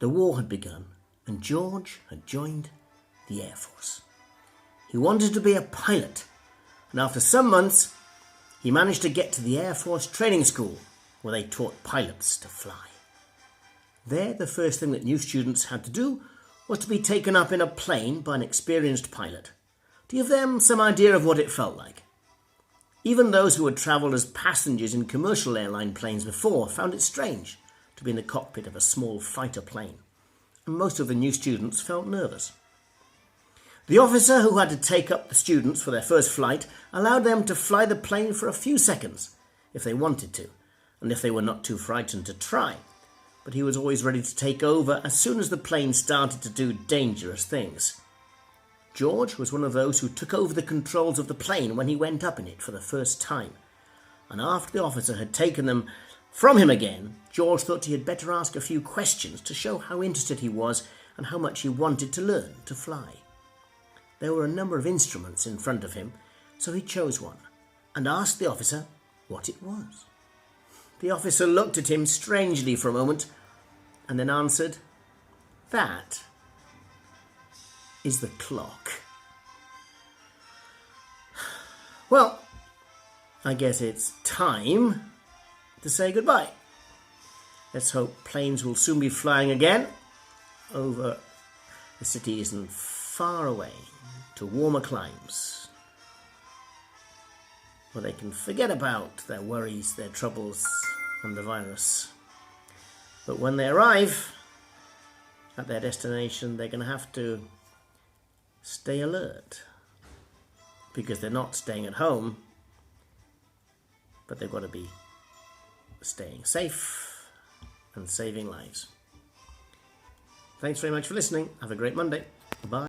The war had begun, and George had joined the Air Force. He wanted to be a pilot, and after some months, he managed to get to the Air Force training school, where they taught pilots to fly. There, the first thing that new students had to do was to be taken up in a plane by an experienced pilot to give them some idea of what it felt like. Even those who had travelled as passengers in commercial airline planes before found it strange to be in the cockpit of a small fighter plane, and most of the new students felt nervous. The officer who had to take up the students for their first flight allowed them to fly the plane for a few seconds if they wanted to, and if they were not too frightened to try. But he was always ready to take over as soon as the plane started to do dangerous things. George was one of those who took over the controls of the plane when he went up in it for the first time. And after the officer had taken them from him again, George thought he had better ask a few questions to show how interested he was and how much he wanted to learn to fly. There were a number of instruments in front of him, so he chose one and asked the officer what it was. The officer looked at him strangely for a moment and then answered, "That is the clock." Well, I guess it's time to say goodbye. Let's hope planes will soon be flying again over the cities and far away to warmer climes, where they can forget about their worries, their troubles, and the virus. But when they arrive at their destination, they're going to have to stay alert, because they're not staying at home, but they've got to be staying safe and saving lives. Thanks very much for listening. Have a great Monday.